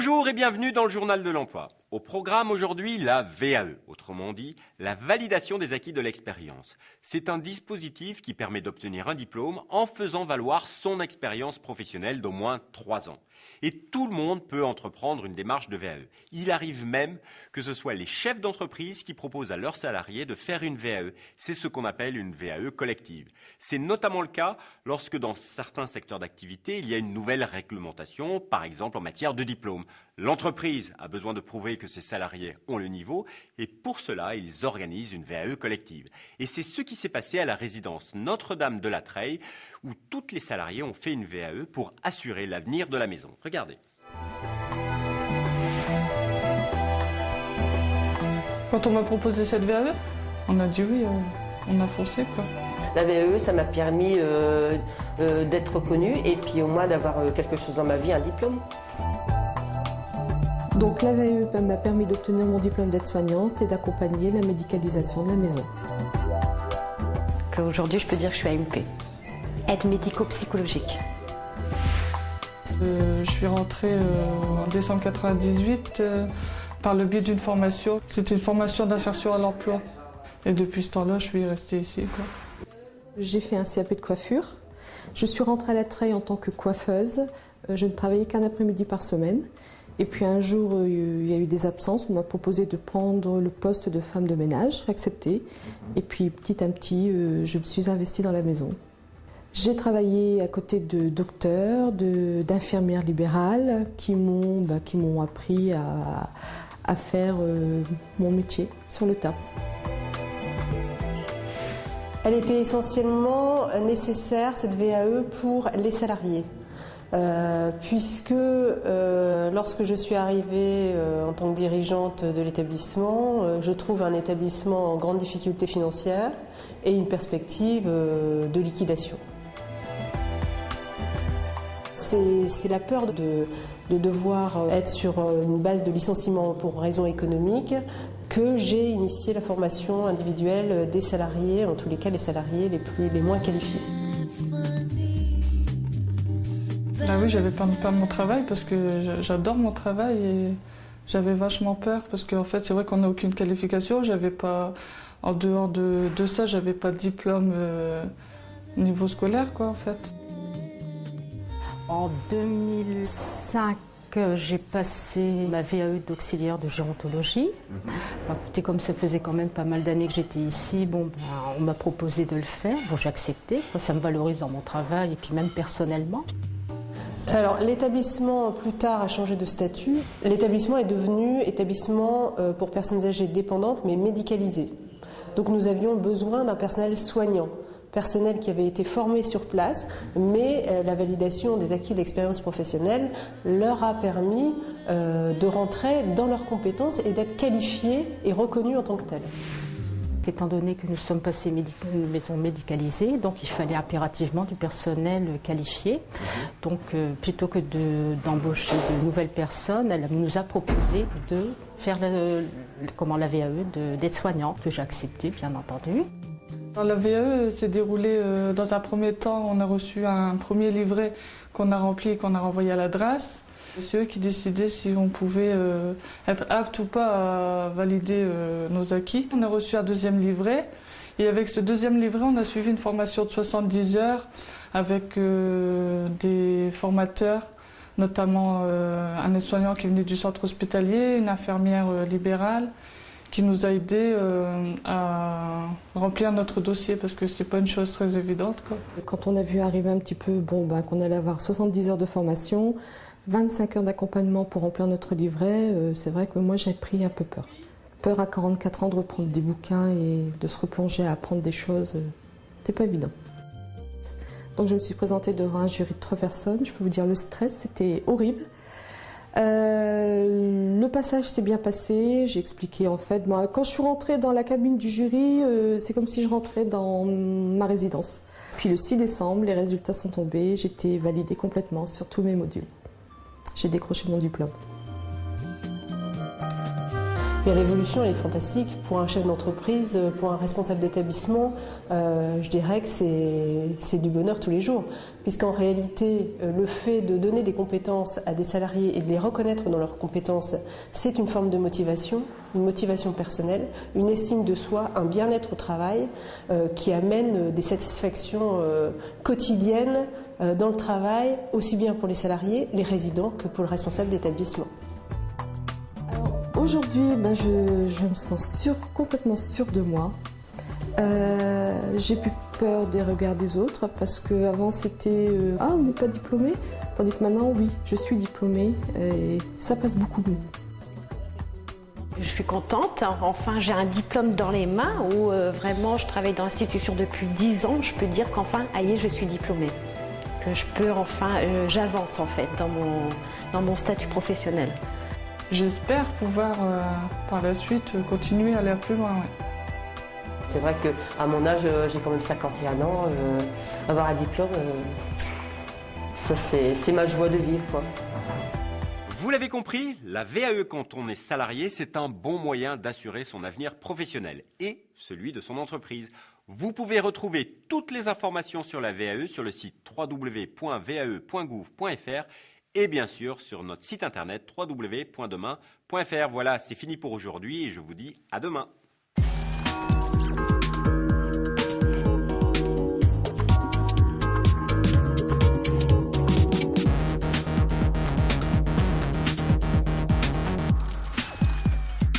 Bonjour et bienvenue dans le journal de l'emploi. Au programme aujourd'hui, la VAE, autrement dit, la validation des acquis de l'expérience. C'est un dispositif qui permet d'obtenir un diplôme en faisant valoir son expérience professionnelle d'au moins 3 ans. Et tout le monde peut entreprendre une démarche de VAE. Il arrive même que ce soit les chefs d'entreprise qui proposent à leurs salariés de faire une VAE. C'est ce qu'on appelle une VAE collective. C'est notamment le cas lorsque dans certains secteurs d'activité, il y a une nouvelle réglementation, par exemple en matière de diplôme. L'entreprise a besoin de prouver que ses salariés ont le niveau et pour cela, ils organisent une VAE collective. Et c'est ce qui s'est passé à la résidence Notre-Dame de la Treille où toutes les salariés ont fait une VAE pour assurer l'avenir de la maison. Regardez. Quand on m'a proposé cette VAE, on a dit oui, on a foncé quoi. La VAE, ça m'a permis d'être reconnue et puis au moins d'avoir quelque chose dans ma vie, un diplôme. Donc la VAE m'a permis d'obtenir mon diplôme d'aide-soignante et d'accompagner la médicalisation de la maison. Aujourd'hui, je peux dire que je suis AMP, aide médico-psychologique. Je suis rentrée en décembre 1998 par le biais d'une formation. C'était une formation d'insertion à l'emploi. Et depuis ce temps-là, je suis restée ici, quoi. J'ai fait un CAP de coiffure. Je suis rentrée à la Treille en tant que coiffeuse. Je ne travaillais qu'un après-midi par semaine. Et puis un jour, il y a eu des absences. On m'a proposé de prendre le poste de femme de ménage, accepté. Et puis petit à petit, je me suis investie dans la maison. J'ai travaillé à côté de docteurs, d'infirmières libérales qui m'ont appris à faire mon métier sur le tas. Elle était essentiellement nécessaire, cette VAE, pour les salariés. Puisque lorsque je suis arrivée en tant que dirigeante de l'établissement, je trouve un établissement en grande difficulté financière et une perspective de liquidation. C'est la peur de devoir être sur une base de licenciement pour raisons économiques que j'ai initié la formation individuelle des salariés, en tous les cas les salariés les moins qualifiés. Ah oui, j'avais peur de perdre mon travail parce que j'adore mon travail et j'avais vachement peur parce qu'en fait c'est vrai qu'on n'a aucune qualification. J'avais pas, en dehors de ça, j'avais pas de diplôme niveau scolaire quoi en fait. En 2005, j'ai passé ma VAE d'auxiliaire de gérontologie. Écoutez, comme ça faisait quand même pas mal d'années que j'étais ici, on m'a proposé de le faire. Bon, j'ai accepté. Ça me valorise dans mon travail et puis même personnellement. Alors, l'établissement, plus tard, a changé de statut. L'établissement est devenu établissement pour personnes âgées dépendantes, mais médicalisé. Donc, nous avions besoin d'un personnel soignant, personnel qui avait été formé sur place, mais la validation des acquis de l'expérience professionnelle leur a permis de rentrer dans leurs compétences et d'être qualifiés et reconnus en tant que tels. Étant donné que nous sommes passés une maison médicalisée, donc il fallait impérativement du personnel qualifié. Donc plutôt que d'embaucher de nouvelles personnes, elle nous a proposé de faire la VAE d'aide-soignante, que j'ai accepté bien entendu. La VAE s'est déroulée dans un premier temps, on a reçu un premier livret qu'on a rempli et qu'on a renvoyé à la DRAS. C'est eux qui décidaient si on pouvait être apte ou pas à valider nos acquis. On a reçu un deuxième livret et avec ce deuxième livret, on a suivi une formation de 70 heures avec des formateurs, notamment un aide-soignant qui venait du centre hospitalier, une infirmière libérale qui nous a aidés à remplir notre dossier parce que c'est pas une chose très évidente, quoi. Quand on a vu arriver un petit peu qu'on allait avoir 70 heures de formation, 25 heures d'accompagnement pour remplir notre livret, c'est vrai que moi j'ai pris un peu peur. Peur à 44 ans de reprendre des bouquins et de se replonger à apprendre des choses, c'était pas évident. Donc je me suis présentée devant un jury de 3 personnes, je peux vous dire le stress, c'était horrible. Le passage s'est bien passé, j'ai expliqué en fait, quand je suis rentrée dans la cabine du jury, c'est comme si je rentrais dans ma résidence. Puis le 6 décembre, les résultats sont tombés, j'étais validée complètement sur tous mes modules. J'ai décroché mon diplôme. Mais l'évolution, elle est fantastique. Pour un chef d'entreprise, pour un responsable d'établissement, je dirais que c'est du bonheur tous les jours. Puisqu'en réalité, le fait de donner des compétences à des salariés et de les reconnaître dans leurs compétences, c'est une forme de motivation, une motivation personnelle, une estime de soi, un bien-être au travail qui amène des satisfactions quotidiennes dans le travail, aussi bien pour les salariés, les résidents que pour le responsable d'établissement. Aujourd'hui, je me sens complètement sûre de moi. J'ai plus peur des regards des autres parce qu'avant c'était ah, on n'est pas diplômé, tandis que maintenant oui, je suis diplômée et ça passe beaucoup mieux. Je suis contente, enfin j'ai un diplôme dans les mains où vraiment je travaille dans l'institution depuis 10 ans, je peux dire qu'enfin, aïe, je suis diplômée. Que je peux j'avance en fait dans mon statut professionnel. J'espère pouvoir par la suite continuer à aller plus loin. Ouais. C'est vrai qu'à mon âge, j'ai quand même 51 ans, avoir un diplôme, ça c'est ma joie de vivre, quoi. Vous l'avez compris, la VAE quand on est salarié, c'est un bon moyen d'assurer son avenir professionnel et celui de son entreprise. Vous pouvez retrouver toutes les informations sur la VAE sur le site www.vae.gouv.fr et bien sûr sur notre site internet www.demain.fr. Voilà, c'est fini pour aujourd'hui et je vous dis à demain.